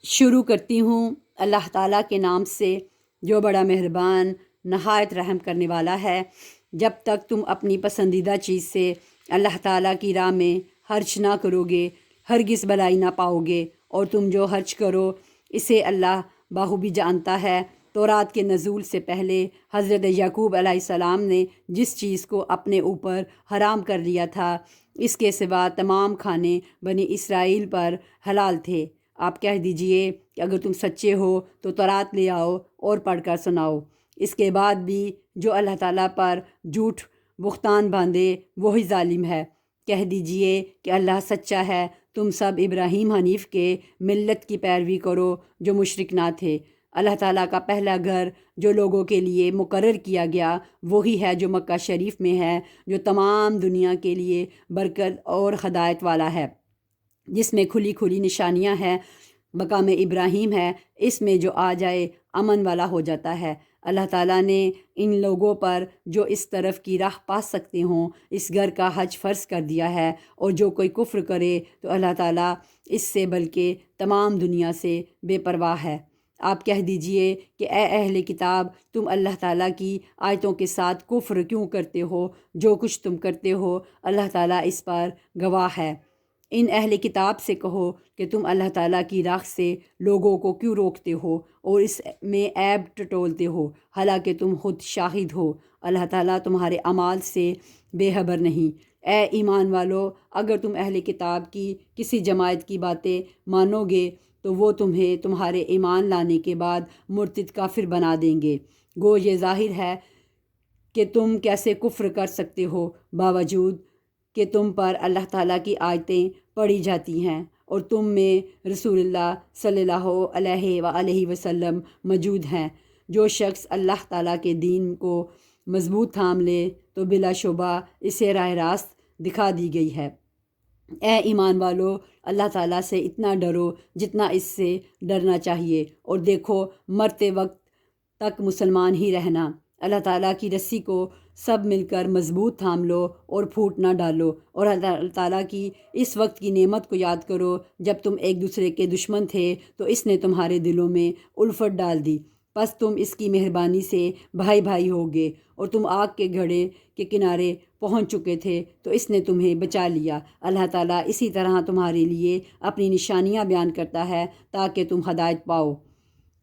شروع کرتی ہوں اللہ تعالیٰ کے نام سے جو بڑا مہربان نہایت رحم کرنے والا ہے۔ جب تک تم اپنی پسندیدہ چیز سے اللہ تعالیٰ کی راہ میں خرچ نہ کرو گے ہرگز بھلائی نہ پاؤ گے، اور تم جو خرچ کرو اسے اللہ بخوبی جانتا ہے۔ تورات کے نزول سے پہلے حضرت یعقوب علیہ السلام نے جس چیز کو اپنے اوپر حرام کر لیا تھا اس کے سوا تمام کھانے بنی اسرائیل پر حلال تھے۔ آپ کہہ دیجئے کہ اگر تم سچے ہو تو تورات لے آؤ اور پڑھ کر سناؤ۔ اس کے بعد بھی جو اللہ تعالیٰ پر جھوٹ بہتان باندھے وہی ظالم ہے۔ کہہ دیجئے کہ اللہ سچا ہے، تم سب ابراہیم حنیف کے ملت کی پیروی کرو جو مشرک نہ تھے۔ اللہ تعالیٰ کا پہلا گھر جو لوگوں کے لیے مقرر کیا گیا وہی ہے جو مکہ شریف میں ہے، جو تمام دنیا کے لیے برکت اور ہدایت والا ہے، جس میں کھلی کھلی نشانیاں ہیں۔ مقام ابراہیم ہے، اس میں جو آ جائے امن والا ہو جاتا ہے۔ اللہ تعالیٰ نے ان لوگوں پر جو اس طرف کی راہ پا سکتے ہوں اس گھر کا حج فرض کر دیا ہے، اور جو کوئی کفر کرے تو اللہ تعالیٰ اس سے بلکہ تمام دنیا سے بے پرواہ ہے۔ آپ کہہ دیجئے کہ اے اہل کتاب، تم اللہ تعالیٰ کی آیتوں کے ساتھ کفر کیوں کرتے ہو؟ جو کچھ تم کرتے ہو اللہ تعالیٰ اس پر گواہ ہے۔ ان اہل کتاب سے کہو کہ تم اللہ تعالیٰ کی راہ سے لوگوں کو کیوں روکتے ہو اور اس میں عیب ٹٹولتے ہو، حالانکہ تم خود شاہد ہو اللہ تعالیٰ تمہارے اعمال سے بے خبر نہیں۔ اے ایمان والو، اگر تم اہل کتاب کی کسی جماعت کی باتیں مانو گے تو وہ تمہیں تمہارے ایمان لانے کے بعد مرتد کافر بنا دیں گے۔ گو یہ ظاہر ہے کہ تم کیسے کفر کر سکتے ہو باوجود کہ تم پر اللہ تعالیٰ کی آیتیں پڑھی جاتی ہیں اور تم میں رسول اللہ صلی اللہ علیہ وآلہ وسلم موجود ہیں۔ جو شخص اللہ تعالیٰ کے دین کو مضبوط تھام لے تو بلا شبہ اسے راہ راست دکھا دی گئی ہے۔ اے ایمان والو، اللہ تعالیٰ سے اتنا ڈرو جتنا اس سے ڈرنا چاہیے، اور دیکھو مرتے وقت تک مسلمان ہی رہنا۔ اللہ تعالیٰ کی رسی کو سب مل کر مضبوط تھام لو اور پھوٹ نہ ڈالو، اور اللہ تعالیٰ کی اس وقت کی نعمت کو یاد کرو جب تم ایک دوسرے کے دشمن تھے تو اس نے تمہارے دلوں میں الفت ڈال دی، پس تم اس کی مہربانی سے بھائی بھائی ہو گئے، اور تم آگ کے گھڑے کے کنارے پہنچ چکے تھے تو اس نے تمہیں بچا لیا۔ اللہ تعالیٰ اسی طرح تمہارے لیے اپنی نشانیاں بیان کرتا ہے تاکہ تم ہدایت پاؤ۔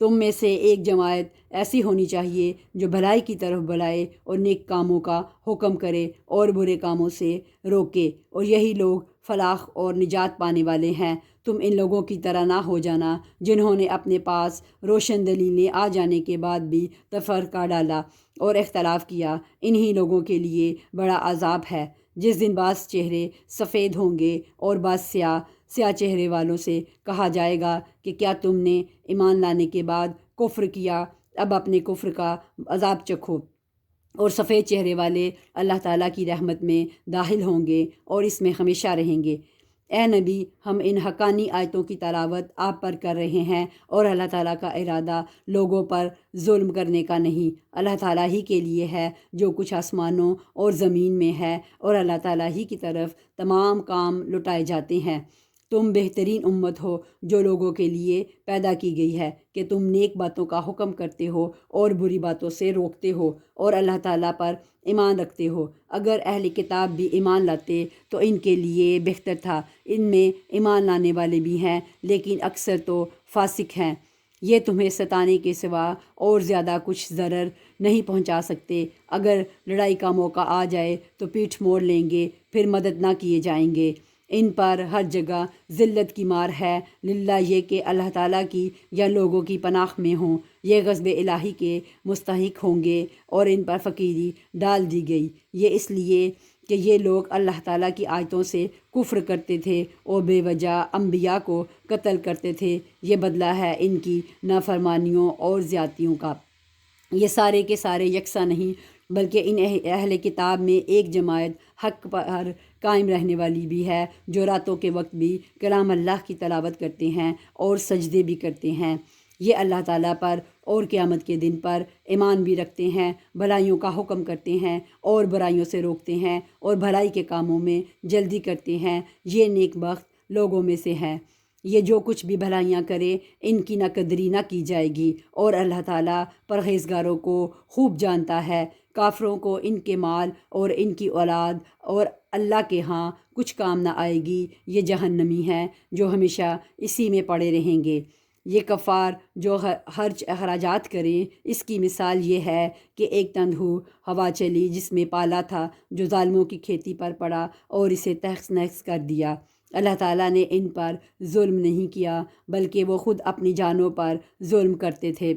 تم میں سے ایک جماعت ایسی ہونی چاہیے جو بھلائی کی طرف بلائے اور نیک کاموں کا حکم کرے اور برے کاموں سے روکے، اور یہی لوگ فلاح اور نجات پانے والے ہیں۔ تم ان لوگوں کی طرح نہ ہو جانا جنہوں نے اپنے پاس روشن دلیلیں آ جانے کے بعد بھی تفرقہ ڈالا اور اختلاف کیا۔ انہی لوگوں کے لیے بڑا عذاب ہے، جس دن بعض چہرے سفید ہوں گے اور بعض سیاہ چہرے والوں سے کہا جائے گا کہ کیا تم نے ایمان لانے کے بعد کفر کیا؟ اب اپنے کفر کا عذاب چکھو۔ اور سفید چہرے والے اللہ تعالیٰ کی رحمت میں داخل ہوں گے اور اس میں ہمیشہ رہیں گے۔ اے نبی، ہم ان حقانی آیتوں کی تلاوت آپ پر کر رہے ہیں، اور اللہ تعالیٰ کا ارادہ لوگوں پر ظلم کرنے کا نہیں۔ اللہ تعالیٰ ہی کے لیے ہے جو کچھ آسمانوں اور زمین میں ہے، اور اللہ تعالیٰ ہی کی طرف تمام کام لوٹائے جاتے ہیں۔ تم بہترین امت ہو جو لوگوں کے لیے پیدا کی گئی ہے کہ تم نیک باتوں کا حکم کرتے ہو اور بری باتوں سے روکتے ہو اور اللہ تعالیٰ پر ایمان رکھتے ہو۔ اگر اہل کتاب بھی ایمان لاتے تو ان کے لیے بہتر تھا، ان میں ایمان لانے والے بھی ہیں لیکن اکثر تو فاسق ہیں۔ یہ تمہیں ستانے کے سوا اور زیادہ کچھ ضرر نہیں پہنچا سکتے۔ اگر لڑائی کا موقع آ جائے تو پیٹھ موڑ لیں گے، پھر مدد نہ کیے جائیں گے۔ ان پر ہر جگہ ذلت کی مار ہے، للہ یہ کہ اللہ تعالیٰ کی یا لوگوں کی پناہ میں ہوں۔ یہ غضب الہی کے مستحق ہوں گے اور ان پر فقیری ڈال دی گئی، یہ اس لیے کہ یہ لوگ اللہ تعالیٰ کی آیتوں سے کفر کرتے تھے اور بے وجہ انبیاء کو قتل کرتے تھے۔ یہ بدلہ ہے ان کی نافرمانیوں اور زیادتیوں کا۔ یہ سارے کے سارے یکساں نہیں، بلکہ ان اہل کتاب میں ایک جماعت حق پر قائم رہنے والی بھی ہے، جو راتوں کے وقت بھی کلام اللہ کی تلاوت کرتے ہیں اور سجدے بھی کرتے ہیں۔ یہ اللہ تعالیٰ پر اور قیامت کے دن پر ایمان بھی رکھتے ہیں، بھلائیوں کا حکم کرتے ہیں اور برائیوں سے روکتے ہیں، اور بھلائی کے کاموں میں جلدی کرتے ہیں۔ یہ نیک بخت لوگوں میں سے ہیں۔ یہ جو کچھ بھی بھلائیاں کرے ان کی نہ قدری نہ کی جائے گی، اور اللہ تعالیٰ پرہیزگاروں کو خوب جانتا ہے۔ کافروں کو ان کے مال اور ان کی اولاد اور اللہ کے ہاں کچھ کام نہ آئے گی، یہ جہنمی ہیں جو ہمیشہ اسی میں پڑے رہیں گے۔ یہ کفار جو خرچ اخراجات کریں، اس کی مثال یہ ہے کہ ایک تندہو ہوا چلی جس میں پالا تھا، جو ظالموں کی کھیتی پر پڑا اور اسے تہس نہس کر دیا۔ اللہ تعالیٰ نے ان پر ظلم نہیں کیا بلکہ وہ خود اپنی جانوں پر ظلم کرتے تھے۔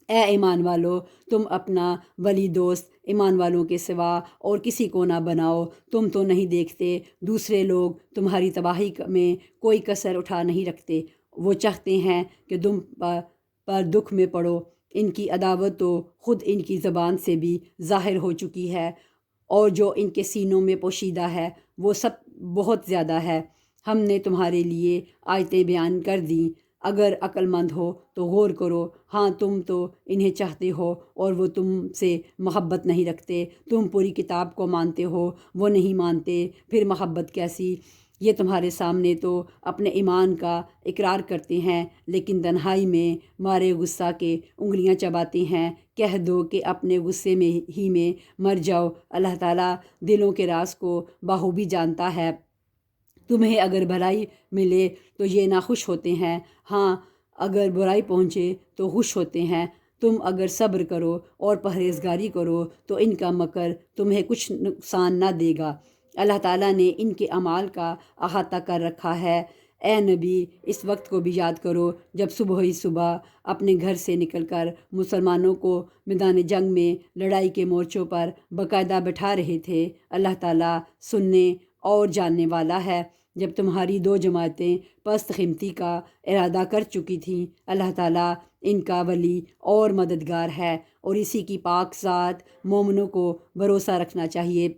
اے ایمان والو، تم اپنا ولی دوست ایمان والوں کے سوا اور کسی کو نہ بناؤ۔ تم تو نہیں دیکھتے دوسرے لوگ تمہاری تباہی میں کوئی کسر اٹھا نہیں رکھتے، وہ چاہتے ہیں کہ تم پر دکھ میں پڑو۔ ان کی عداوت تو خود ان کی زبان سے بھی ظاہر ہو چکی ہے، اور جو ان کے سینوں میں پوشیدہ ہے وہ سب بہت زیادہ ہے۔ ہم نے تمہارے لیے آیتیں بیان کر دیں، اگر عقل مند ہو تو غور کرو۔ ہاں تم تو انہیں چاہتے ہو اور وہ تم سے محبت نہیں رکھتے، تم پوری کتاب کو مانتے ہو، وہ نہیں مانتے، پھر محبت کیسی؟ یہ تمہارے سامنے تو اپنے ایمان کا اقرار کرتے ہیں، لیکن تنہائی میں مارے غصہ کے انگلیاں چباتے ہیں۔ کہہ دو کہ اپنے غصے میں ہی میں مر جاؤ، اللہ تعالیٰ دلوں کے راز کو بخوبی جانتا ہے۔ تمہیں اگر بھلائی ملے تو یہ ناخوش ہوتے ہیں، ہاں اگر برائی پہنچے تو خوش ہوتے ہیں۔ تم اگر صبر کرو اور پرہیزگاری کرو تو ان کا مکر تمہیں کچھ نقصان نہ دے گا۔ اللہ تعالیٰ نے ان کے اعمال کا احاطہ کر رکھا ہے۔ اے نبی، اس وقت کو بھی یاد کرو جب صبح ہی صبح اپنے گھر سے نکل کر مسلمانوں کو میدان جنگ میں لڑائی کے مورچوں پر باقاعدہ بٹھا رہے تھے۔ اللہ تعالیٰ سننے اور جاننے والا ہے۔ جب تمہاری دو جماعتیں پست قیمتی کا ارادہ کر چکی تھیں، اللہ تعالیٰ ان کا ولی اور مددگار ہے، اور اسی کی پاک ذات مومنوں کو بھروسہ رکھنا چاہیے۔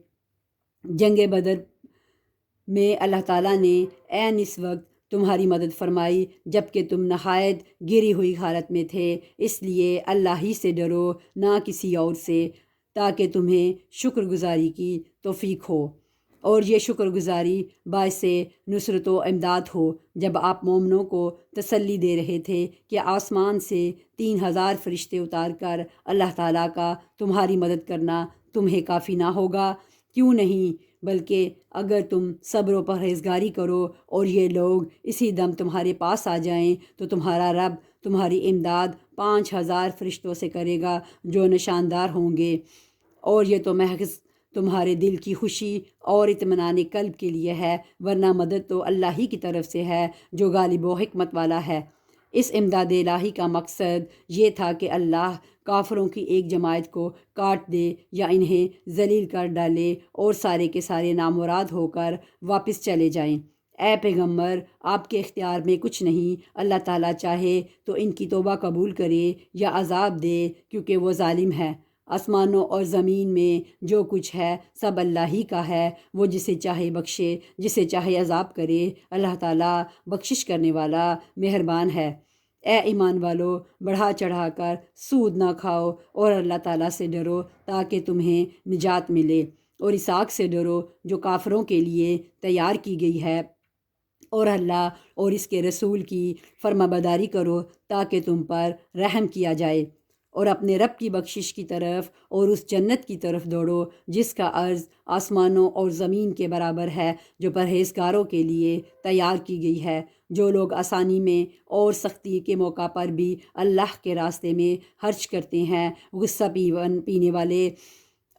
جنگ بدر میں اللہ تعالیٰ نے عین اس وقت تمہاری مدد فرمائی جب کہ تم نہایت گری ہوئی حالت میں تھے، اس لیے اللہ ہی سے ڈرو، نہ کسی اور سے، تاکہ تمہیں شکر گزاری کی توفیق ہو، اور یہ شکر گزاری باعث نصرت و امداد ہو۔ جب آپ مومنوں کو تسلی دے رہے تھے کہ آسمان سے 3000 فرشتے اتار کر اللہ تعالیٰ کا تمہاری مدد کرنا تمہیں کافی نہ ہوگا، کیوں نہیں، بلکہ اگر تم صبر و پرہیزگاری کرو اور یہ لوگ اسی دم تمہارے پاس آ جائیں تو تمہارا رب تمہاری امداد 5000 فرشتوں سے کرے گا جو نشاندار ہوں گے، اور یہ تو محض تمہارے دل کی خوشی اور اطمینان قلب کے لیے ہے، ورنہ مدد تو اللہ ہی کی طرف سے ہے جو غالب و حکمت والا ہے۔ اس امداد الہی کا مقصد یہ تھا کہ اللہ کافروں کی ایک جماعت کو کاٹ دے یا انہیں ذلیل کر ڈالے اور سارے کے سارے نامراد ہو کر واپس چلے جائیں۔ اے پیغمبر، آپ کے اختیار میں کچھ نہیں، اللہ تعالیٰ چاہے تو ان کی توبہ قبول کرے یا عذاب دے، کیونکہ وہ ظالم ہے۔ آسمانوں اور زمین میں جو کچھ ہے سب اللہ ہی کا ہے، وہ جسے چاہے بخشے، جسے چاہے عذاب کرے، اللہ تعالیٰ بخشش کرنے والا مہربان ہے۔ اے ایمان والو، بڑھا چڑھا کر سود نہ کھاؤ اور اللہ تعالیٰ سے ڈرو تاکہ تمہیں نجات ملے، اور اس آگ سے ڈرو جو کافروں کے لیے تیار کی گئی ہے، اور اللہ اور اس کے رسول کی فرمانبرداری کرو تاکہ تم پر رحم کیا جائے، اور اپنے رب کی بخشش کی طرف اور اس جنت کی طرف دوڑو جس کا عرض آسمانوں اور زمین کے برابر ہے، جو پرہیزگاروں کے لیے تیار کی گئی ہے۔ جو لوگ آسانی میں اور سختی کے موقع پر بھی اللہ کے راستے میں خرچ کرتے ہیں، غصہ پینے والے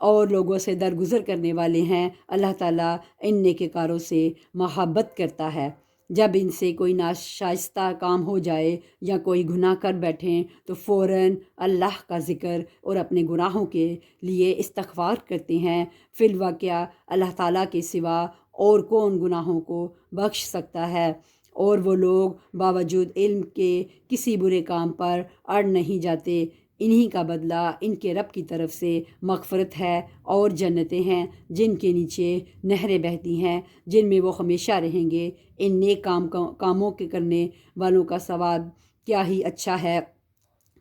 اور لوگوں سے درگزر کرنے والے ہیں، اللہ تعالیٰ ان نیک کاروں سے محبت کرتا ہے۔ جب ان سے کوئی ناشائستہ کام ہو جائے یا کوئی گناہ کر بیٹھیں تو فوراً اللہ کا ذکر اور اپنے گناہوں کے لیے استغفار کرتے ہیں۔ فی الواقعہ اللہ تعالیٰ کے سوا اور کون گناہوں کو بخش سکتا ہے، اور وہ لوگ باوجود علم کے کسی برے کام پر اڑ نہیں جاتے۔ انہی کا بدلہ ان کے رب کی طرف سے مغفرت ہے اور جنتیں ہیں جن کے نیچے نہریں بہتی ہیں، جن میں وہ ہمیشہ رہیں گے۔ ان نیک کاموں کے کرنے والوں کا ثواب کیا ہی اچھا ہے۔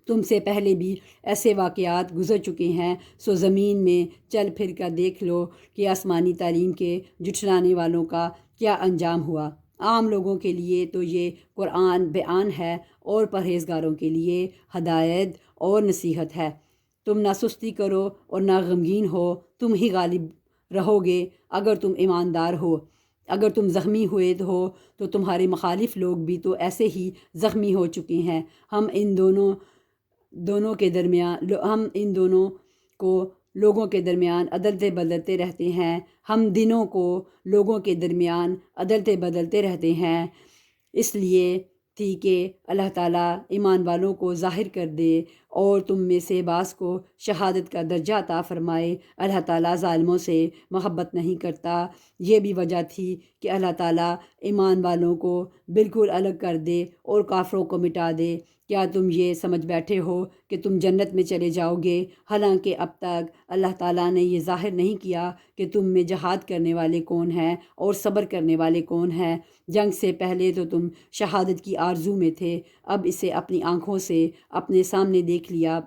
تم سے پہلے بھی ایسے واقعات گزر چکے ہیں، سو زمین میں چل پھر کر دیکھ لو کہ آسمانی تعلیم کے جھٹلانے والوں کا کیا انجام ہوا۔ عام لوگوں کے لیے تو یہ قرآن بیان ہے اور پرہیزگاروں کے لیے ہدایت اور نصیحت ہے۔ تم نہ سستی کرو اور نہ غمگین ہو، تم ہی غالب رہو گے اگر تم ایماندار ہو۔ اگر تم زخمی ہوئے ہو تو تمہارے مخالف لوگ بھی تو ایسے ہی زخمی ہو چکے ہیں۔ ہم ان دونوں کو لوگوں کے درمیان عدالتیں بدلتے رہتے ہیں۔ ہم دنوں کو لوگوں کے درمیان عدالتیں بدلتے رہتے ہیں۔ اس لیے تھی کہ اللہ تعالیٰ ایمان والوں کو ظاہر کر دے اور تم میں سے بعض کو شہادت کا درجہ عطا فرمائے۔ اللہ تعالیٰ ظالموں سے محبت نہیں کرتا۔ یہ بھی وجہ تھی کہ اللہ تعالیٰ ایمان والوں کو بالکل الگ کر دے اور کافروں کو مٹا دے۔ کیا تم یہ سمجھ بیٹھے ہو کہ تم جنت میں چلے جاؤ گے، حالانکہ اب تک اللہ تعالیٰ نے یہ ظاہر نہیں کیا کہ تم میں جہاد کرنے والے کون ہیں اور صبر کرنے والے کون ہیں۔ جنگ سے پہلے تو تم شہادت کی آرزو میں تھے، اب اسے اپنی آنکھوں سے اپنے سامنے دیکھ لیا۔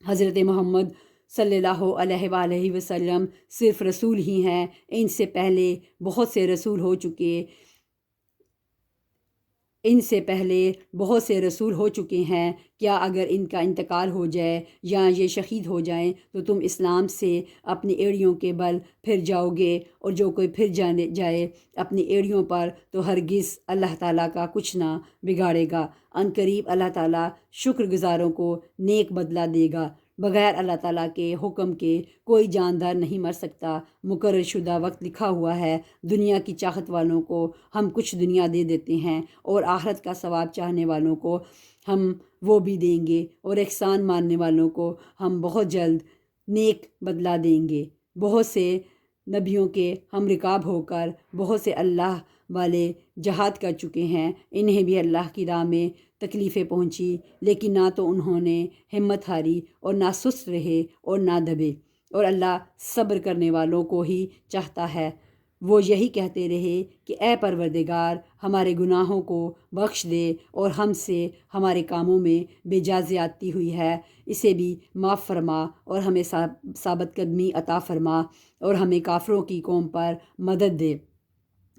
حضرت محمد صلی اللہ علیہ وآلہ وسلم صرف رسول ہی ہیں، ان سے پہلے بہت سے رسول ہو چکے ہیں۔ کیا اگر ان کا انتقال ہو جائے یا یہ شہید ہو جائیں تو تم اسلام سے اپنی ایڑیوں کے بل پھر جاؤ گے؟ اور جو کوئی پھر جائے اپنی ایڑیوں پر تو ہرگز اللہ تعالیٰ کا کچھ نہ بگاڑے گا۔ عنقریب اللہ تعالیٰ شکر گزاروں کو نیک بدلہ دے گا۔ بغیر اللہ تعالیٰ کے حکم کے کوئی جاندار نہیں مر سکتا۔ مقرر شدہ وقت لکھا ہوا ہے۔ دنیا کی چاہت والوں کو ہم کچھ دنیا دے دیتے ہیں اور آخرت کا ثواب چاہنے والوں کو ہم وہ بھی دیں گے، اور احسان ماننے والوں کو ہم بہت جلد نیک بدلہ دیں گے۔ بہت سے نبیوں کے ہم رکاب ہو کر بہت سے اللہ والے جہاد کر چکے ہیں، انہیں بھی اللہ کی راہ میں تکلیفیں پہنچی، لیکن نہ تو انہوں نے ہمت ہاری اور نہ سست رہے اور نہ دبے، اور اللہ صبر کرنے والوں کو ہی چاہتا ہے۔ وہ یہی کہتے رہے کہ اے پروردگار، ہمارے گناہوں کو بخش دے اور ہم سے ہمارے کاموں میں بے جا زیادتی ہوئی ہے اسے بھی معاف فرما، اور ہمیں ثابت قدمی عطا فرما، اور ہمیں کافروں کی قوم پر مدد دے۔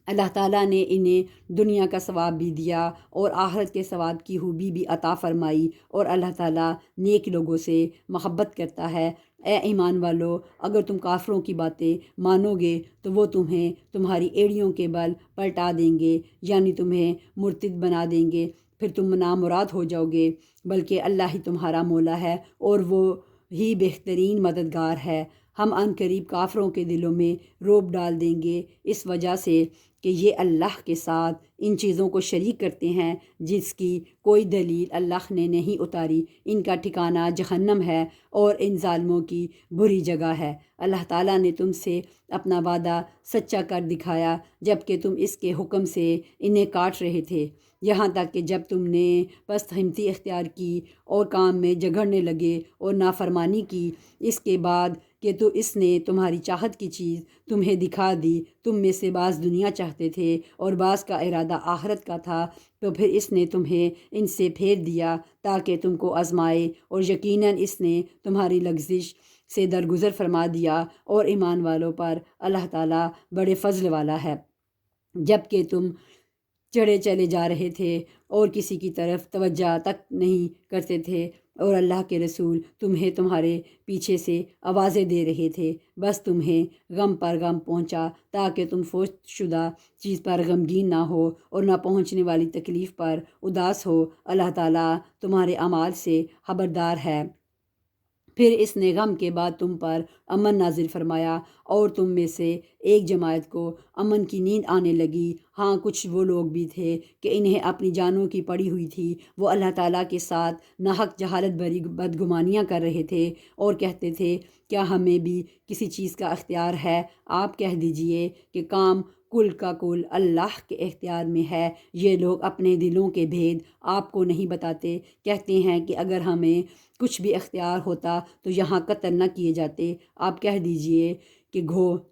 اللہ تعالیٰ نے انہیں دنیا کا ثواب بھی دیا اور آخرت کے ثواب کی خوبی بھی عطا فرمائی، اور اللہ تعالیٰ نیک لوگوں سے محبت کرتا ہے۔ اے ایمان والو، اگر تم کافروں کی باتیں مانو گے تو وہ تمہیں تمہاری ایڑیوں کے بل پلٹا دیں گے، یعنی تمہیں مرتد بنا دیں گے، پھر تم نامراد ہو جاؤ گے۔ بلکہ اللہ ہی تمہارا مولا ہے اور وہ ہی بہترین مددگار ہے۔ ہم عنقریب کافروں کے دلوں میں رعب ڈال دیں گے، اس وجہ سے کہ یہ اللہ کے ساتھ ان چیزوں کو شریک کرتے ہیں جس کی کوئی دلیل اللہ نے نہیں اتاری۔ ان کا ٹھکانہ جہنم ہے اور ان ظالموں کی بری جگہ ہے۔ اللہ تعالیٰ نے تم سے اپنا وعدہ سچا کر دکھایا جبکہ تم اس کے حکم سے انہیں کاٹ رہے تھے، یہاں تک کہ جب تم نے پست ہمتی اختیار کی اور کام میں جھگڑنے لگے اور نافرمانی کی، اس کے بعد کہ تو اس نے تمہاری چاہت کی چیز تمہیں دکھا دی۔ تم میں سے بعض دنیا چاہتے تھے اور بعض کا ارادہ آخرت کا تھا، تو پھر اس نے تمہیں ان سے پھیر دیا تاکہ تم کو آزمائے، اور یقیناً اس نے تمہاری لغزش سے درگزر فرما دیا، اور ایمان والوں پر اللہ تعالیٰ بڑے فضل والا ہے۔ جب کہ تم چڑھے چلے جا رہے تھے اور کسی کی طرف توجہ تک نہیں کرتے تھے، اور اللہ کے رسول تمہیں تمہارے پیچھے سے آوازیں دے رہے تھے، بس تمہیں غم پر غم پہنچا تاکہ تم فوت شدہ چیز پر غمگین نہ ہو اور نہ پہنچنے والی تکلیف پر اداس ہو۔ اللہ تعالیٰ تمہارے اعمال سے خبردار ہے۔ پھر اس نے غم کے بعد تم پر امن نازل فرمایا اور تم میں سے ایک جماعت کو امن کی نیند آنے لگی۔ ہاں، کچھ وہ لوگ بھی تھے کہ انہیں اپنی جانوں کی پڑی ہوئی تھی، وہ اللہ تعالیٰ کے ساتھ ناحق جہالت بھری بدگمانیاں کر رہے تھے اور کہتے تھے کیا ہمیں بھی کسی چیز کا اختیار ہے؟ آپ کہہ دیجئے کہ کام کل کا کل اللہ کے اختیار میں ہے۔ یہ لوگ اپنے دلوں کے بھید آپ کو نہیں بتاتے، کہتے ہیں کہ اگر ہمیں کچھ بھی اختیار ہوتا تو یہاں قتل نہ کیے جاتے۔ آپ کہہ دیجئے کہ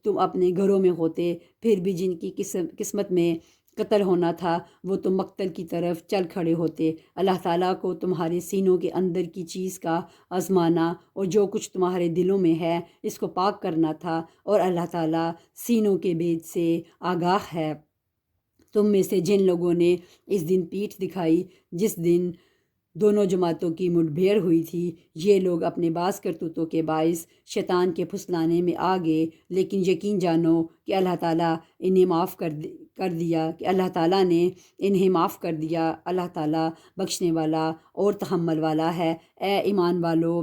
تم اپنے گھروں میں ہوتے، پھر بھی جن کی قسمت میں قتل ہونا تھا وہ تم مقتل کی طرف چل کھڑے ہوتے۔ اللہ تعالیٰ کو تمہارے سینوں کے اندر کی چیز کا آزمانا اور جو کچھ تمہارے دلوں میں ہے اس کو پاک کرنا تھا، اور اللہ تعالیٰ سینوں کے بھید سے آگاہ ہے۔ تم میں سے جن لوگوں نے اس دن پیٹھ دکھائی جس دن دونوں جماعتوں کی مٹ بھیڑ ہوئی تھی، یہ لوگ اپنے بعض کرتوتوں کے باعث شیطان کے پھسلانے میں آ گئے، لیکن یقین جانو کہ اللہ تعالیٰ انہیں معاف کر دیا کہ اللہ تعالیٰ نے انہیں معاف کر دیا۔ اللہ تعالیٰ بخشنے والا اور تحمل والا ہے۔ اے ایمان والو،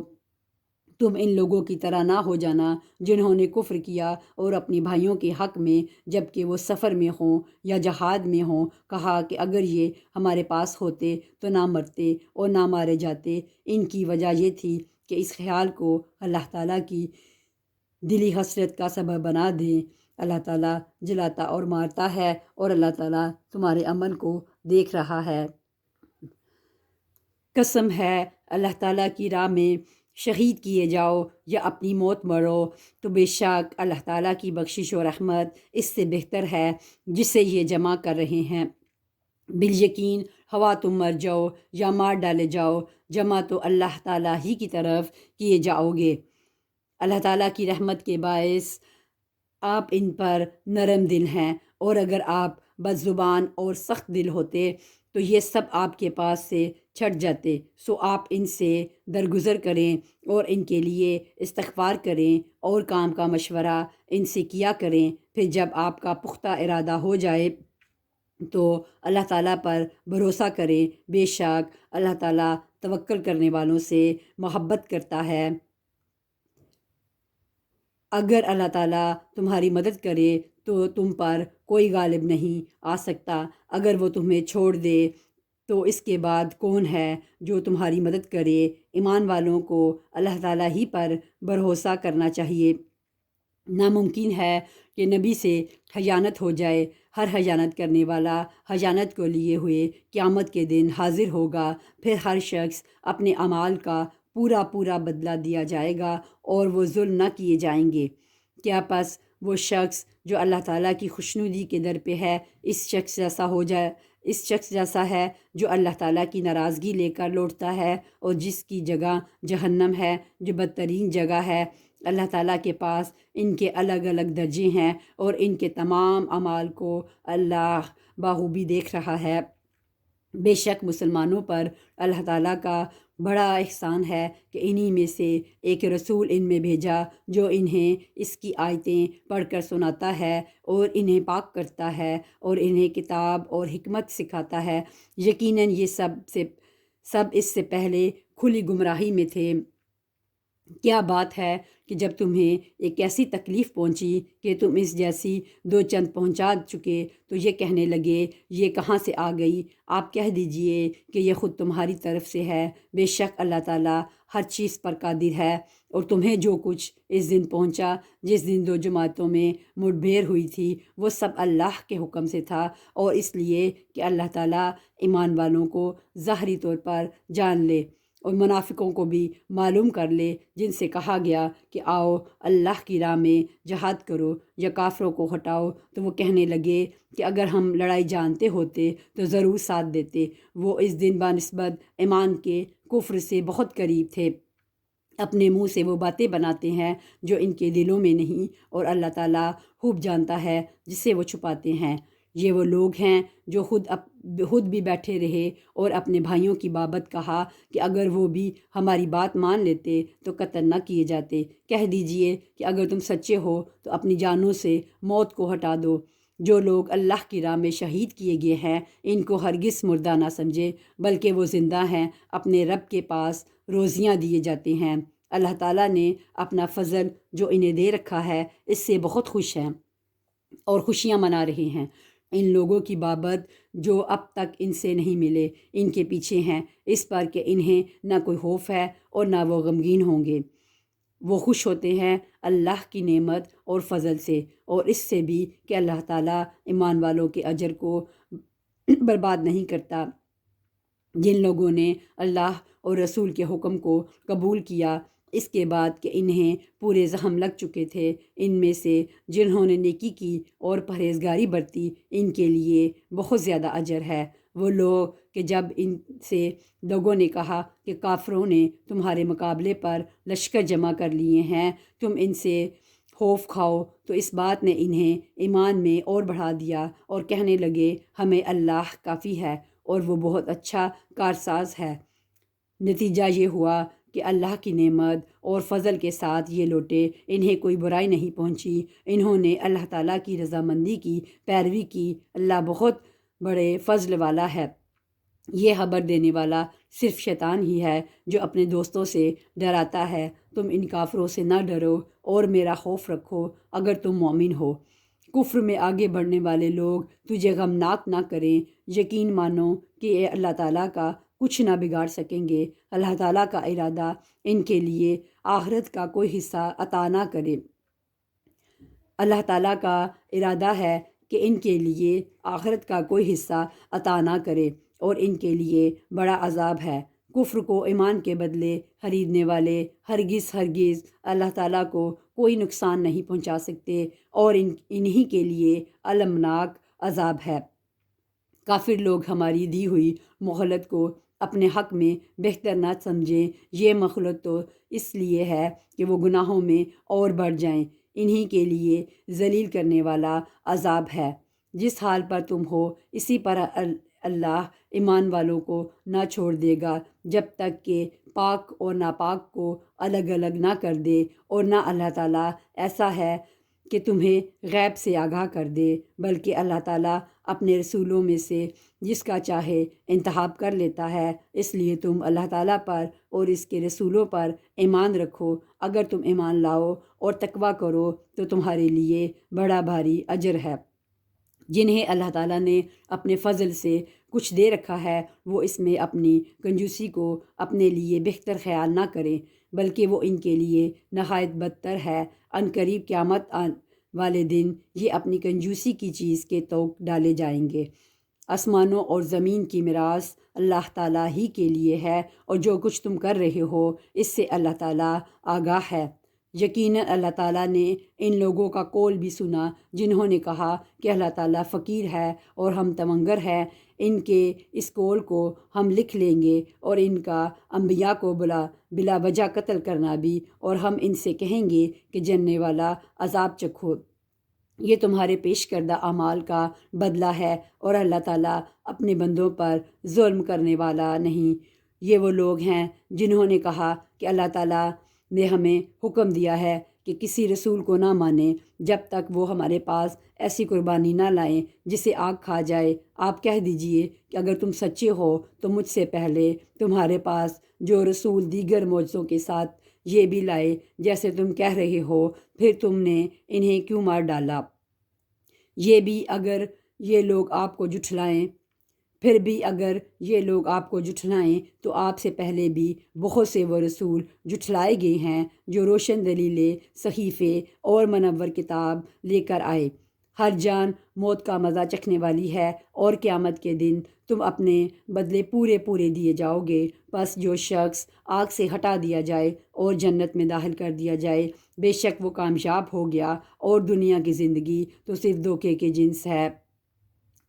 تم ان لوگوں کی طرح نہ ہو جانا جنہوں نے کفر کیا اور اپنے بھائیوں کے حق میں جب کہ وہ سفر میں ہوں یا جہاد میں ہوں کہا کہ اگر یہ ہمارے پاس ہوتے تو نہ مرتے اور نہ مارے جاتے۔ ان کی وجہ یہ تھی کہ اس خیال کو اللہ تعالیٰ کی دلی حسرت کا سبب بنا دیں۔ اللہ تعالیٰ جلاتا اور مارتا ہے اور اللہ تعالیٰ تمہارے عمل کو دیکھ رہا ہے۔ قسم ہے اللہ تعالیٰ کی راہ میں شہید کیے جاؤ یا اپنی موت مرو تو بے شک اللہ تعالیٰ کی بخشش و رحمت اس سے بہتر ہے جسے یہ جمع کر رہے ہیں۔ بالیقین ہوا تم مر جاؤ یا مار ڈالے جاؤ، جمع تو اللہ تعالیٰ ہی کی طرف کیے جاؤ گے۔ اللہ تعالیٰ کی رحمت کے باعث آپ ان پر نرم دل ہیں، اور اگر آپ بد زبان اور سخت دل ہوتے تو یہ سب آپ کے پاس سے چھٹ جاتے۔ سو آپ ان سے درگزر کریں اور ان کے لیے استغفار کریں اور کام کا مشورہ ان سے کیا کریں۔ پھر جب آپ کا پختہ ارادہ ہو جائے تو اللہ تعالیٰ پر بھروسہ کریں، بے شک اللہ تعالیٰ توکل کرنے والوں سے محبت کرتا ہے۔ اگر اللہ تعالیٰ تمہاری مدد کرے تو تم پر کوئی غالب نہیں آ سکتا، اگر وہ تمہیں چھوڑ دے تو اس کے بعد کون ہے جو تمہاری مدد کرے۔ ایمان والوں کو اللہ تعالیٰ ہی پر بھروسہ کرنا چاہیے۔ ناممکن ہے کہ نبی سے خیانت ہو جائے۔ ہر خیانت کرنے والا خیانت کو لیے ہوئے قیامت کے دن حاضر ہوگا، پھر ہر شخص اپنے اعمال کا پورا بدلہ دیا جائے گا اور وہ ظلم نہ کیے جائیں گے۔ کیا پس وہ شخص جو اللہ تعالیٰ کی خوشنودی کے در پہ ہے اس شخص جیسا ہے جو اللہ تعالیٰ کی ناراضگی لے کر لوٹتا ہے اور جس کی جگہ جہنم ہے جو بدترین جگہ ہے۔ اللہ تعالیٰ کے پاس ان کے الگ الگ درجے ہیں اور ان کے تمام اعمال کو اللہ بخوبی دیکھ رہا ہے۔ بے شک مسلمانوں پر اللہ تعالیٰ کا بڑا احسان ہے کہ انہی میں سے ایک رسول ان میں بھیجا جو انہیں اس کی آیتیں پڑھ کر سناتا ہے اور انہیں پاک کرتا ہے اور انہیں کتاب اور حکمت سکھاتا ہے۔ یقیناً یہ سب اس سے پہلے کھلی گمراہی میں تھے۔ کیا بات ہے کہ جب تمہیں ایک ایسی تکلیف پہنچی کہ تم اس جیسی دو چند پہنچا چکے تو یہ کہنے لگے یہ کہاں سے آ گئی؟ آپ کہہ دیجئے کہ یہ خود تمہاری طرف سے ہے۔ بے شک اللہ تعالیٰ ہر چیز پر قادر ہے۔ اور تمہیں جو کچھ اس دن پہنچا جس دن دو جماعتوں میں مٹ بھیڑ ہوئی تھی وہ سب اللہ کے حکم سے تھا، اور اس لیے کہ اللہ تعالیٰ ایمان والوں کو ظاہری طور پر جان لے اور منافقوں کو بھی معلوم کر لے، جن سے کہا گیا کہ آؤ اللہ کی راہ میں جہاد کرو یا کافروں کو ہٹاؤ، تو وہ کہنے لگے کہ اگر ہم لڑائی جانتے ہوتے تو ضرور ساتھ دیتے۔ وہ اس دن بنسبت ایمان کے کفر سے بہت قریب تھے۔ اپنے منہ سے وہ باتیں بناتے ہیں جو ان کے دلوں میں نہیں، اور اللہ تعالیٰ خوب جانتا ہے جسے وہ چھپاتے ہیں۔ یہ وہ لوگ ہیں جو خود بھی بیٹھے رہے اور اپنے بھائیوں کی بابت کہا کہ اگر وہ بھی ہماری بات مان لیتے تو قتل نہ کیے جاتے۔ کہہ دیجئے کہ اگر تم سچے ہو تو اپنی جانوں سے موت کو ہٹا دو۔ جو لوگ اللہ کی راہ میں شہید کیے گئے ہیں ان کو ہرگز مردہ نہ سمجھے، بلکہ وہ زندہ ہیں، اپنے رب کے پاس روزیاں دیے جاتے ہیں۔ اللہ تعالیٰ نے اپنا فضل جو انہیں دے رکھا ہے اس سے بہت خوش ہیں اور خوشیاں منا رہے ہیں۔ ان لوگوں کی بابت جو اب تک ان سے نہیں ملے ان کے پیچھے ہیں، اس پر کہ انہیں نہ کوئی خوف ہے اور نہ وہ غمگین ہوں گے۔ وہ خوش ہوتے ہیں اللہ کی نعمت اور فضل سے، اور اس سے بھی کہ اللہ تعالیٰ ایمان والوں کے اجر کو برباد نہیں کرتا۔ جن لوگوں نے اللہ اور رسول کے حکم کو قبول کیا اس کے بعد کہ انہیں پورے زخم لگ چکے تھے، ان میں سے جنہوں نے نیکی کی اور پرہیزگاری برتی ان کے لیے بہت زیادہ اجر ہے۔ وہ لوگ کہ جب ان سے لوگوں نے کہا کہ کافروں نے تمہارے مقابلے پر لشکر جمع کر لیے ہیں، تم ان سے خوف کھاؤ تو اس بات نے انہیں ایمان میں اور بڑھا دیا اور کہنے لگے ہمیں اللہ کافی ہے اور وہ بہت اچھا کارساز ہے۔ نتیجہ یہ ہوا کہ اللہ کی نعمت اور فضل کے ساتھ یہ لوٹے، انہیں کوئی برائی نہیں پہنچی، انہوں نے اللہ تعالیٰ کی رضامندی کی پیروی کی۔ اللہ بہت بڑے فضل والا ہے۔ یہ خبر دینے والا صرف شیطان ہی ہے جو اپنے دوستوں سے ڈراتا ہے، تم ان کافروں سے نہ ڈرو اور میرا خوف رکھو اگر تم مومن ہو۔ کفر میں آگے بڑھنے والے لوگ تجھے غمناک نہ کریں، یقین مانو کہ اے اللہ تعالیٰ کا کچھ نہ بگاڑ سکیں گے۔ اللہ تعالیٰ کا ارادہ ان کے لیے آخرت کا کوئی حصہ عطا نہ کرے۔ اللہ تعالیٰ کا ارادہ ہے کہ ان کے لیے آخرت کا کوئی حصہ عطا نہ کرے اور ان کے لیے بڑا عذاب ہے۔ کفر کو ایمان کے بدلے خریدنے والے ہرگز اللہ تعالیٰ کو کوئی نقصان نہیں پہنچا سکتے اور انہی کے لیے المناک عذاب ہے۔ کافر لوگ ہماری دی ہوئی مہلت کو اپنے حق میں بہتر نہ سمجھیں، یہ مہلت تو اس لیے ہے کہ وہ گناہوں میں اور بڑھ جائیں، انہی کے لیے ذلیل کرنے والا عذاب ہے۔ جس حال پر تم ہو اسی پر اللہ ایمان والوں کو نہ چھوڑ دے گا جب تک کہ پاک اور ناپاک کو الگ الگ نہ کر دے، اور نہ اللہ تعالیٰ ایسا ہے کہ تمہیں غیب سے آگاہ کر دے، بلکہ اللہ تعالیٰ اپنے رسولوں میں سے جس کا چاہے انتخاب کر لیتا ہے۔ اس لیے تم اللہ تعالیٰ پر اور اس کے رسولوں پر ایمان رکھو۔ اگر تم ایمان لاؤ اور تقویٰ کرو تو تمہارے لیے بڑا بھاری اجر ہے۔ جنہیں اللہ تعالیٰ نے اپنے فضل سے کچھ دے رکھا ہے وہ اس میں اپنی کنجوسی کو اپنے لیے بہتر خیال نہ کریں، بلکہ وہ ان کے لیے نہایت بدتر ہے۔ عنقریب قیامت والے دن یہ اپنی کنجوسی کی چیز کے طوق ڈالے جائیں گے۔ آسمانوں اور زمین کی میراث اللہ تعالیٰ ہی کے لیے ہے، اور جو کچھ تم کر رہے ہو اس سے اللہ تعالیٰ آگاہ ہے۔ یقیناً اللہ تعالیٰ نے ان لوگوں کا قول بھی سنا جنہوں نے کہا کہ اللہ تعالیٰ فقیر ہے اور ہم تمنگر ہیں۔ ان کے اس قول کو ہم لکھ لیں گے اور ان کا انبیاء کو بلا وجہ قتل کرنا بھی، اور ہم ان سے کہیں گے کہ جلنے والا عذاب چکھو۔ یہ تمہارے پیش کردہ اعمال کا بدلہ ہے اور اللہ تعالیٰ اپنے بندوں پر ظلم کرنے والا نہیں۔ یہ وہ لوگ ہیں جنہوں نے کہا کہ اللہ تعالیٰ نے ہمیں حکم دیا ہے کہ کسی رسول کو نہ مانیں جب تک وہ ہمارے پاس ایسی قربانی نہ لائیں جسے آگ کھا جائے۔ آپ کہہ دیجئے کہ اگر تم سچے ہو تو مجھ سے پہلے تمہارے پاس جو رسول دیگر معجزوں کے ساتھ یہ بھی لائے جیسے تم کہہ رہے ہو، پھر تم نے انہیں کیوں مار ڈالا؟ یہ بھی اگر یہ لوگ آپ کو جھٹلائیں تو آپ سے پہلے بھی بہت سے وہ رسول جھٹلائے گئے ہیں جو روشن دلیلیں، صحیفے اور منور کتاب لے کر آئے۔ ہر جان موت کا مزہ چکھنے والی ہے اور قیامت کے دن تم اپنے بدلے پورے دیے جاؤ گے۔ پس جو شخص آگ سے ہٹا دیا جائے اور جنت میں داخل کر دیا جائے، بے شک وہ کامیاب ہو گیا، اور دنیا کی زندگی تو صرف دھوکے کے جنس ہے۔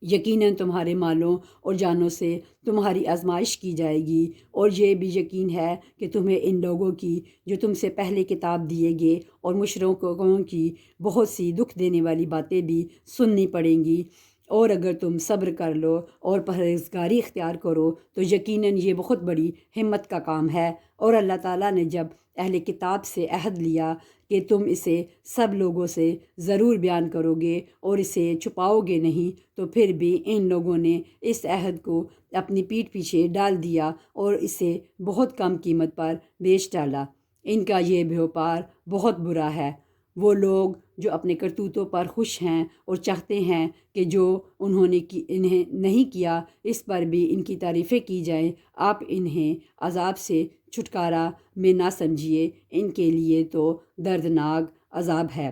یقیناً تمہارے مالوں اور جانوں سے تمہاری آزمائش کی جائے گی، اور یہ بھی یقین ہے کہ تمہیں ان لوگوں کی جو تم سے پہلے کتاب دیے گئے اور مشرکوں کی بہت سی دکھ دینے والی باتیں بھی سننی پڑیں گی، اور اگر تم صبر کر لو اور پرہیزگاری اختیار کرو تو یقیناً یہ بہت بڑی ہمت کا کام ہے۔ اور اللہ تعالیٰ نے جب اہل کتاب سے عہد لیا کہ تم اسے سب لوگوں سے ضرور بیان کرو گے اور اسے چھپاؤ گے نہیں، تو پھر بھی ان لوگوں نے اس عہد کو اپنی پیٹھ پیچھے ڈال دیا اور اسے بہت کم قیمت پر بیچ ڈالا۔ ان کا یہ بیوپار بہت برا ہے۔ وہ لوگ جو اپنے کرتوتوں پر خوش ہیں اور چاہتے ہیں کہ جو انہوں نے انہیں نہیں کیا اس پر بھی ان کی تعریفیں کی جائیں، آپ انہیں عذاب سے چھٹکارا میں نہ سمجھیے، ان کے لیے تو دردناک عذاب ہے۔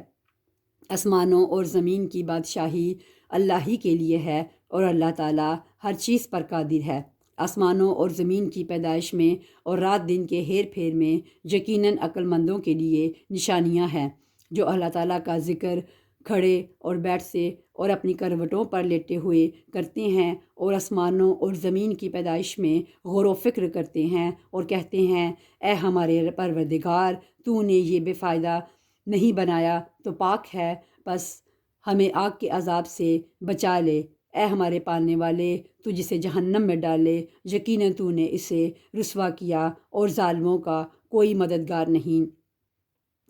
آسمانوں اور زمین کی بادشاہی اللہ ہی کے لیے ہے اور اللہ تعالیٰ ہر چیز پر قادر ہے۔ آسمانوں اور زمین کی پیدائش میں اور رات دن کے ہیر پھیر میں یقیناً عقل مندوں کے لیے نشانیاں ہیں، جو اللہ تعالیٰ کا ذکر کھڑے اور بیٹھ سے اور اپنی کروٹوں پر لیٹے ہوئے کرتے ہیں، اور آسمانوں اور زمین کی پیدائش میں غور و فکر کرتے ہیں اور کہتے ہیں اے ہمارے پروردگار، تو نے یہ بے فائدہ نہیں بنایا تو پاک ہے، بس ہمیں آگ کے عذاب سے بچا لے۔ اے ہمارے پالنے والے، تو جسے جہنم میں ڈالے، یقیناً تو نے اسے رسوا کیا اور ظالموں کا کوئی مددگار نہیں۔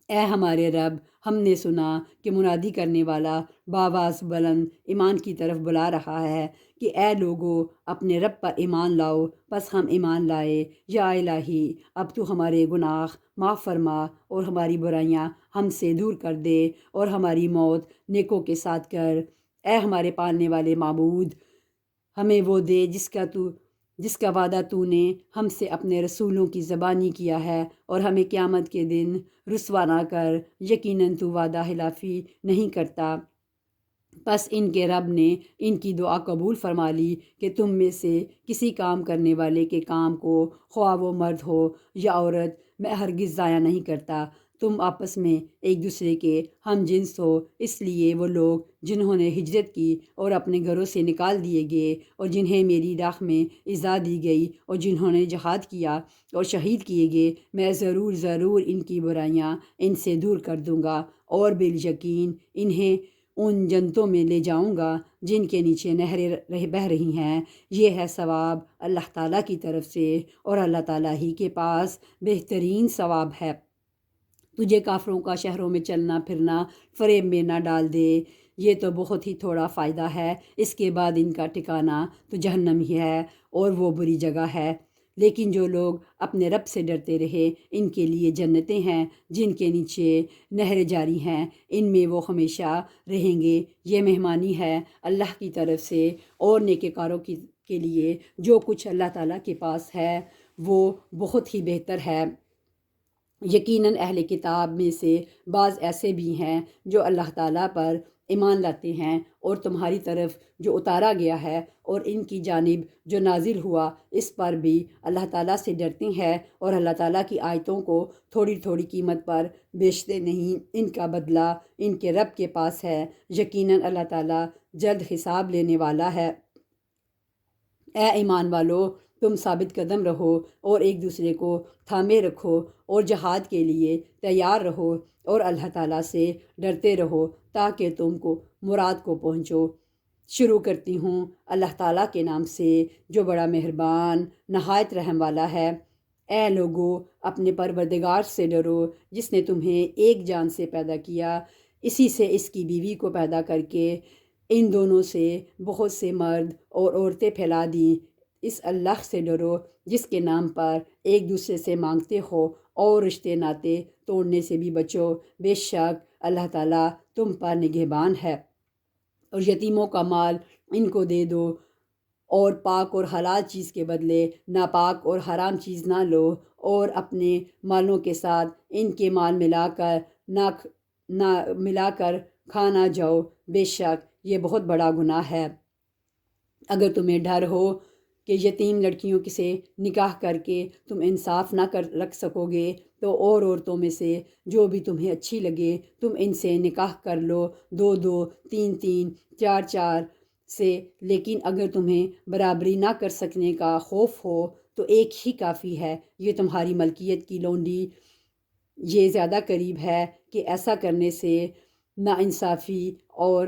اے ہمارے رب، ہم نے سنا کہ منادی کرنے والا بآواز بلند ایمان کی طرف بلا رہا ہے کہ اے لوگو، اپنے رب پر ایمان لاؤ۔ پس ہم ایمان لائے۔ یا الہی، اب تو ہمارے گناہ معاف فرما اور ہماری برائیاں ہم سے دور کر دے اور ہماری موت نیکوں کے ساتھ کر۔ اے ہمارے پالنے والے معبود، ہمیں وہ دے جس کا وعدہ تو نے ہم سے اپنے رسولوں کی زبانی کیا ہے، اور ہمیں قیامت کے دن رسوا نہ کر، یقیناً تو وعدہ خلافی نہیں کرتا۔ پس ان کے رب نے ان کی دعا قبول فرما لی کہ تم میں سے کسی کام کرنے والے کے کام کو، خواہ وہ مرد ہو یا عورت، میں ہرگز ضائع نہیں کرتا۔ تم آپس میں ایک دوسرے کے ہم جنس ہو، اس لیے وہ لوگ جنہوں نے ہجرت کی اور اپنے گھروں سے نکال دیے گئے، اور جنہیں میری راہ میں ایذا دی گئی، اور جنہوں نے جہاد کیا اور شہید کیے گئے، میں ضرور ان کی برائیاں ان سے دور کر دوں گا، اور بالیقین انہیں ان جنتوں میں لے جاؤں گا جن کے نیچے نہریں بہہ رہی ہیں۔ یہ ہے ثواب اللہ تعالیٰ کی طرف سے، اور اللہ تعالیٰ ہی کے پاس بہترین ثواب ہے۔ تجھے کافروں کا شہروں میں چلنا پھرنا فریب میں نہ ڈال دے، یہ تو بہت ہی تھوڑا فائدہ ہے، اس کے بعد ان کا ٹھکانہ تو جہنم ہی ہے، اور وہ بری جگہ ہے۔ لیکن جو لوگ اپنے رب سے ڈرتے رہے، ان کے لیے جنتیں ہیں جن کے نیچے نہریں جاری ہیں، ان میں وہ ہمیشہ رہیں گے۔ یہ مہمانی ہے اللہ کی طرف سے، اور نیکوکاروں کے لیے جو کچھ اللہ تعالیٰ کے پاس ہے وہ بہت ہی بہتر ہے۔ یقیناً اہل کتاب میں سے بعض ایسے بھی ہیں جو اللہ تعالیٰ پر ایمان لاتے ہیں، اور تمہاری طرف جو اتارا گیا ہے اور ان کی جانب جو نازل ہوا اس پر بھی اللہ تعالیٰ سے ڈرتے ہیں، اور اللہ تعالیٰ کی آیتوں کو تھوڑی تھوڑی قیمت پر بیچتے نہیں۔ ان کا بدلہ ان کے رب کے پاس ہے، یقیناً اللہ تعالیٰ جلد حساب لینے والا ہے۔ اے ایمان والو، تم ثابت قدم رہو اور ایک دوسرے کو تھامے رکھو، اور جہاد کے لیے تیار رہو، اور اللہ تعالیٰ سے ڈرتے رہو تاکہ تم کو مراد کو پہنچو۔ شروع کرتی ہوں اللہ تعالیٰ کے نام سے جو بڑا مہربان نہایت رحم والا ہے۔ اے لوگو، اپنے پروردگار سے ڈرو جس نے تمہیں ایک جان سے پیدا کیا، اسی سے اس کی بیوی کو پیدا کر کے ان دونوں سے بہت سے مرد اور عورتیں پھیلا دیں۔ اس اللہ سے ڈرو جس کے نام پر ایک دوسرے سے مانگتے ہو، اور رشتے ناطے توڑنے سے بھی بچو، بے شک اللہ تعالیٰ تم پر نگہبان ہے۔ اور یتیموں کا مال ان کو دے دو، اور پاک اور حلال چیز کے بدلے ناپاک اور حرام چیز نہ لو، اور اپنے مالوں کے ساتھ ان کے مال ملا کر کھا نہ جاؤ، بے شک یہ بہت بڑا گناہ ہے۔ اگر تمہیں ڈر ہو کہ یتیم لڑکیوں سے نکاح کر کے تم انصاف نہ رکھ سکو گے، تو اور عورتوں میں سے جو بھی تمہیں اچھی لگے تم ان سے نکاح کر لو، 2 3 4 سے۔ لیکن اگر تمہیں برابری نہ کر سکنے کا خوف ہو تو ایک ہی کافی ہے، یہ تمہاری ملکیت کی لونڈی یہ زیادہ قریب ہے کہ ایسا کرنے سے ناانصافی اور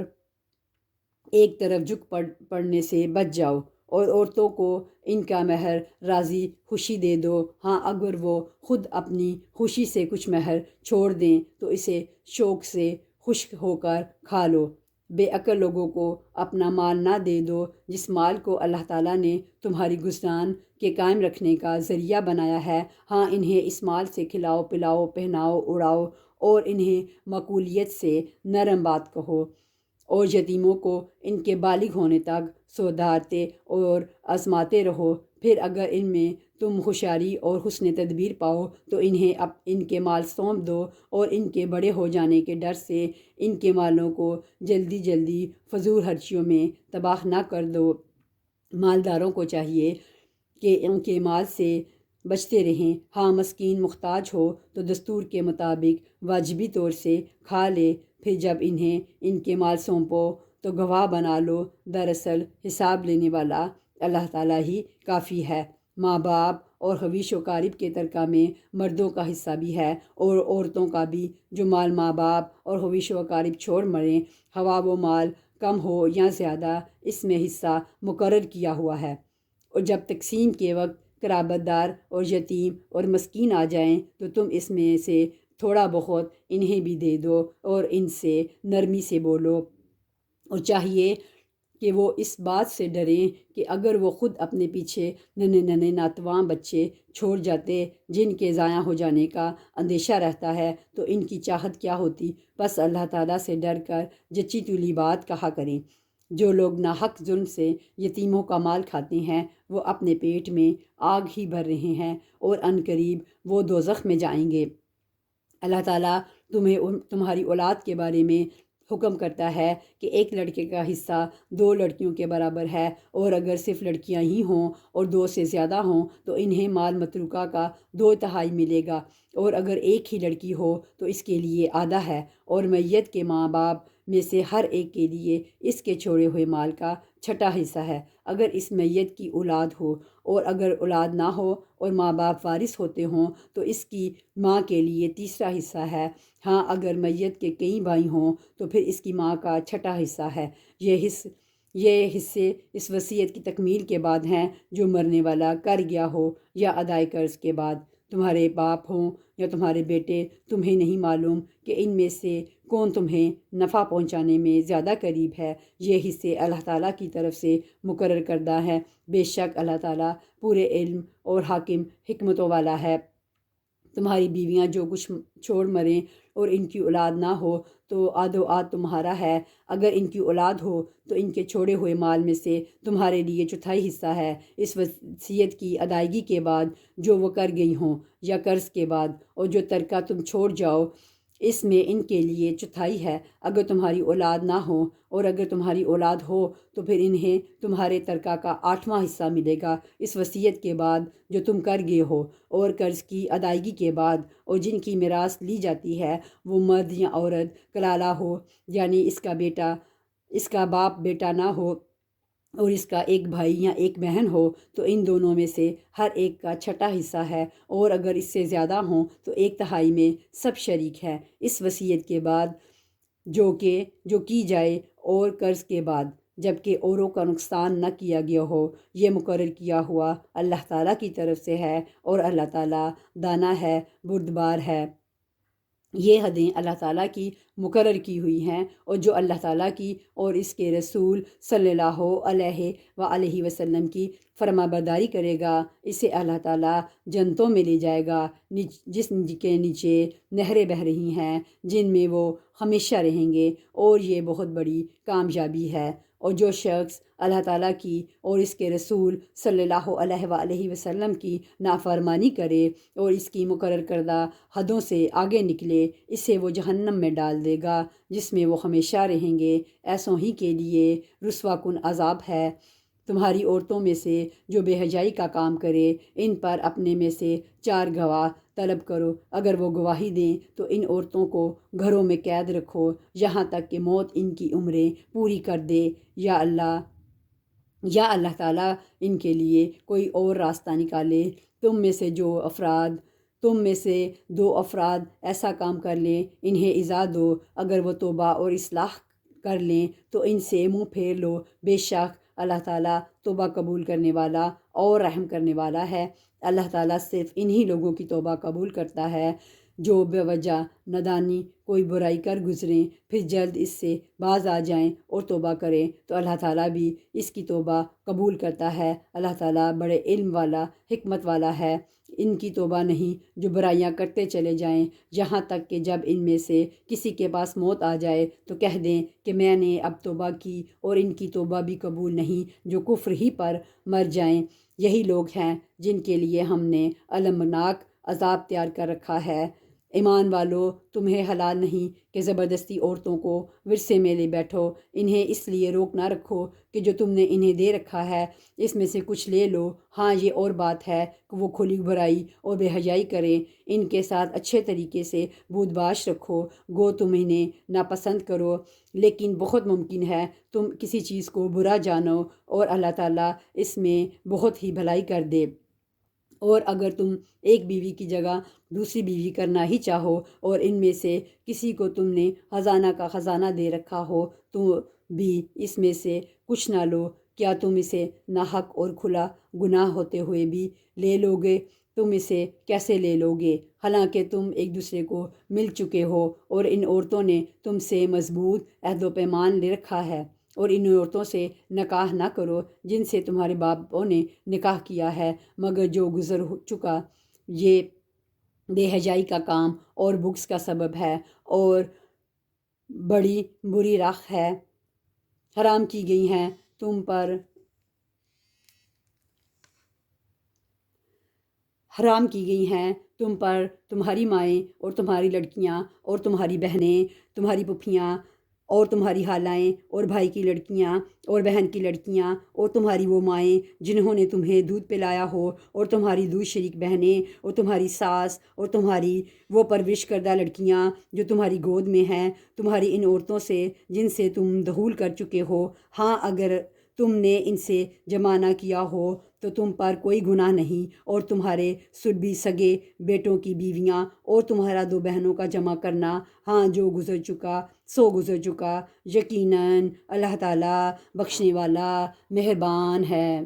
ایک طرف جھک پڑنے سے بچ جاؤ، اور عورتوں کو ان کا مہر راضی خوشی دے دو۔ ہاں، اگر وہ خود اپنی خوشی سے کچھ مہر چھوڑ دیں تو اسے شوق سے خشک ہو کر کھا لو۔ بے عقل لوگوں کو اپنا مال نہ دے دو جس مال کو اللہ تعالیٰ نے تمہاری گزران کے قائم رکھنے کا ذریعہ بنایا ہے۔ ہاں، انہیں اس مال سے کھلاؤ پلاؤ، پہناؤ اڑاؤ، اور انہیں معقولیت سے نرم بات کہو، اور یتیموں کو ان کے بالغ ہونے تک سودھارتے اور آزماتے رہو۔ پھر اگر ان میں تم ہوشیاری اور حسن تدبیر پاؤ تو انہیں ان کے مال سونپ دو، اور ان کے بڑے ہو جانے کے ڈر سے ان کے مالوں کو جلدی فضول خرچیوں میں تباہ نہ کر دو۔ مالداروں کو چاہیے کہ ان کے مال سے بچتے رہیں۔ ہاں، مسکین محتاج ہو تو دستور کے مطابق واجبی طور سے کھا لے، پھر جب انہیں ان کے مال سونپو تو گواہ بنا لو۔ دراصل حساب لینے والا اللہ تعالیٰ ہی کافی ہے۔ ماں باپ اور حویش و قارب کے ترکہ میں مردوں کا حصہ بھی ہے اور عورتوں کا بھی، جو مال ماں باپ اور حویش و قارب چھوڑ مریں، ہوا و مال کم ہو یا زیادہ، اس میں حصہ مقرر کیا ہوا ہے۔ اور جب تقسیم کے وقت قرابت دار اور یتیم اور مسکین آ جائیں تو تم اس میں سے تھوڑا بہت انہیں بھی دے دو اور ان سے نرمی سے بولو، اور چاہیے کہ وہ اس بات سے ڈریں کہ اگر وہ خود اپنے پیچھے ننھے ننھے ناتواں بچے چھوڑ جاتے جن کے ضائع ہو جانے کا اندیشہ رہتا ہے تو ان کی چاہت کیا ہوتی۔ بس اللہ تعالیٰ سے ڈر کر جچی تلی بات کہا کریں۔ جو لوگ ناحق ظلم سے یتیموں کا مال کھاتے ہیں وہ اپنے پیٹ میں آگ ہی بھر رہے ہیں اور عنقریب وہ دوزخ میں جائیں گے۔ اللہ تعالیٰ تمہاری اولاد کے بارے میں حکم کرتا ہے کہ ایک لڑکے کا حصہ 2 لڑکیوں کے برابر ہے، اور اگر صرف لڑکیاں ہی ہوں اور 2 سے زیادہ ہوں تو انہیں مال متروکہ کا 2/3 ملے گا، اور اگر ایک ہی لڑکی ہو تو اس کے لیے آدھا ہے، اور میت کے ماں باپ میں سے ہر ایک کے لیے اس کے چھوڑے ہوئے مال کا 6واں حصہ ہے، اگر اس میت کی اولاد ہو، اور اگر اولاد نہ ہو اور ماں باپ وارث ہوتے ہوں تو اس کی ماں کے لیے 3واں حصہ ہے۔ ہاں اگر میت کے کئی بھائی ہوں تو پھر اس کی ماں کا 6واں حصہ ہے۔ یہ حصے اس وصیت کی تکمیل کے بعد ہیں جو مرنے والا کر گیا ہو یا ادائے قرض کے بعد۔ تمہارے باپ ہوں یا تمہارے بیٹے، تمہیں نہیں معلوم کہ ان میں سے کون تمہیں نفع پہنچانے میں زیادہ قریب ہے۔ یہ حصے اللہ تعالیٰ کی طرف سے مقرر کردہ ہیں، بے شک اللہ تعالیٰ پورے علم اور حاکم حکمتوں والا ہے۔ تمہاری بیویاں جو کچھ چھوڑ مریں اور ان کی اولاد نہ ہو تو آدھو آدھ تمہارا ہے، اگر ان کی اولاد ہو تو ان کے چھوڑے ہوئے مال میں سے تمہارے لیے 4تھائی حصہ ہے، اس وصیت کی ادائیگی کے بعد جو وہ کر گئی ہوں یا قرض کے بعد، اور جو ترکہ تم چھوڑ جاؤ اس میں ان کے لیے 4تھائی ہے، اگر تمہاری اولاد نہ ہو، اور اگر تمہاری اولاد ہو تو پھر انہیں تمہارے ترکہ کا 8واں حصہ ملے گا اس وصیت کے بعد جو تم کر گئے ہو اور قرض کی ادائیگی کے بعد۔ اور جن کی میراث لی جاتی ہے وہ مرد یا عورت کلالہ ہو، یعنی اس کا باپ بیٹا نہ ہو اور اس کا ایک بھائی یا ایک بہن ہو تو ان دونوں میں سے ہر ایک کا 6واں حصہ ہے، اور اگر اس سے زیادہ ہوں تو 1/3 میں سب شریک ہے اس وصیت کے بعد جو کی جائے اور قرض کے بعد، جبکہ اوروں کا نقصان نہ کیا گیا ہو۔ یہ مقرر کیا ہوا اللہ تعالیٰ کی طرف سے ہے، اور اللہ تعالیٰ دانا ہے، بردبار ہے۔ یہ حدیں اللہ تعالیٰ کی مقرر کی ہوئی ہیں، اور جو اللہ تعالیٰ کی اور اس کے رسول صلی اللہ علیہ وآلہ وسلم کی فرما برداری کرے گا اسے اللہ تعالیٰ جنتوں میں لے جائے گا جس کے نیچے نہریں بہہ رہی ہیں، جن میں وہ ہمیشہ رہیں گے، اور یہ بہت بڑی کامیابی ہے۔ اور جو شخص اللہ تعالیٰ کی اور اس کے رسول صلی اللہ علیہ وآلہ وسلم کی نافرمانی کرے اور اس کی مقرر کردہ حدوں سے آگے نکلے، اسے وہ جہنم میں ڈال دے گا جس میں وہ ہمیشہ رہیں گے، ایسوں ہی کے لیے رسوا کن عذاب ہے۔ تمہاری عورتوں میں سے جو بے حیائی کا کام کرے ان پر اپنے میں سے 4 گواہ طلب کرو، اگر وہ گواہی دیں تو ان عورتوں کو گھروں میں قید رکھو یہاں تک کہ موت ان کی عمریں پوری کر دے، یا اللہ تعالیٰ ان کے لیے کوئی اور راستہ نکالے۔ تم میں سے 2 افراد ایسا کام کر لیں، انہیں ایذا دو، اگر وہ توبہ اور اصلاح کر لیں تو ان سے منہ پھیر لو، بے شک اللہ تعالیٰ توبہ قبول کرنے والا اور رحم کرنے والا ہے۔ اللہ تعالیٰ صرف انہی لوگوں کی توبہ قبول کرتا ہے جو بے وجہ نادانی کوئی برائی کر گزریں، پھر جلد اس سے باز آ جائیں اور توبہ کریں تو اللہ تعالیٰ بھی اس کی توبہ قبول کرتا ہے۔ اللہ تعالیٰ بڑے علم والا، حکمت والا ہے۔ ان کی توبہ نہیں جو برائیاں کرتے چلے جائیں، یہاں تک کہ جب ان میں سے کسی کے پاس موت آ جائے تو کہہ دیں کہ میں نے اب توبہ کی، اور ان کی توبہ بھی قبول نہیں جو کفر ہی پر مر جائیں۔ یہی لوگ ہیں جن کے لیے ہم نے المناک عذاب تیار کر رکھا ہے۔ ایمان والو، تمہیں حلال نہیں کہ زبردستی عورتوں کو ورثے میں لے بیٹھو، انہیں اس لیے روک نہ رکھو کہ جو تم نے انہیں دے رکھا ہے اس میں سے کچھ لے لو۔ ہاں یہ اور بات ہے کہ وہ کھلی برائی اور بے حیائی کریں، ان کے ساتھ اچھے طریقے سے بود باش رکھو، گو تم انہیں ناپسند کرو، لیکن بہت ممکن ہے تم کسی چیز کو برا جانو اور اللہ تعالیٰ اس میں بہت ہی بھلائی کر دے۔ اور اگر تم ایک بیوی کی جگہ دوسری بیوی کرنا ہی چاہو اور ان میں سے کسی کو تم نے خزانہ کا خزانہ دے رکھا ہو تو بھی اس میں سے کچھ نہ لو، کیا تم اسے ناحق اور کھلا گناہ ہوتے ہوئے بھی لے لو گے؟ تم اسے کیسے لے لو گے حالانکہ تم ایک دوسرے کو مل چکے ہو اور ان عورتوں نے تم سے مضبوط عہد و پیمان لے رکھا ہے، اور ان عورتوں سے نکاح نہ کرو جن سے تمہارے باپوں نے نکاح کیا ہے، مگر جو گزر چکا۔ یہ بے حیائی کا کام اور بغض کا سبب ہے اور بڑی بری راہ ہے۔ حرام کی گئی ہیں تم پر تمہاری مائیں اور تمہاری لڑکیاں اور تمہاری بہنیں، تمہاری پھوپھیاں اور تمہاری خالائیں اور بھائی کی لڑکیاں اور بہن کی لڑکیاں اور تمہاری وہ مائیں جنہوں نے تمہیں دودھ پلایا ہو اور تمہاری دودھ شریک بہنیں اور تمہاری ساس اور تمہاری وہ پرورش کردہ لڑکیاں جو تمہاری گود میں ہیں، تمہاری ان عورتوں سے جن سے تم دخول کر چکے ہو، ہاں اگر تم نے ان سے جمع نہ کیا ہو تو تم پر کوئی گناہ نہیں، اور تمہارے سربی سگے بیٹوں کی بیویاں اور تمہارا دو بہنوں کا جمع کرنا، ہاں جو گزر چکا سو گزر چکا، یقیناً اللہ تعالیٰ بخشنے والا مہربان ہے۔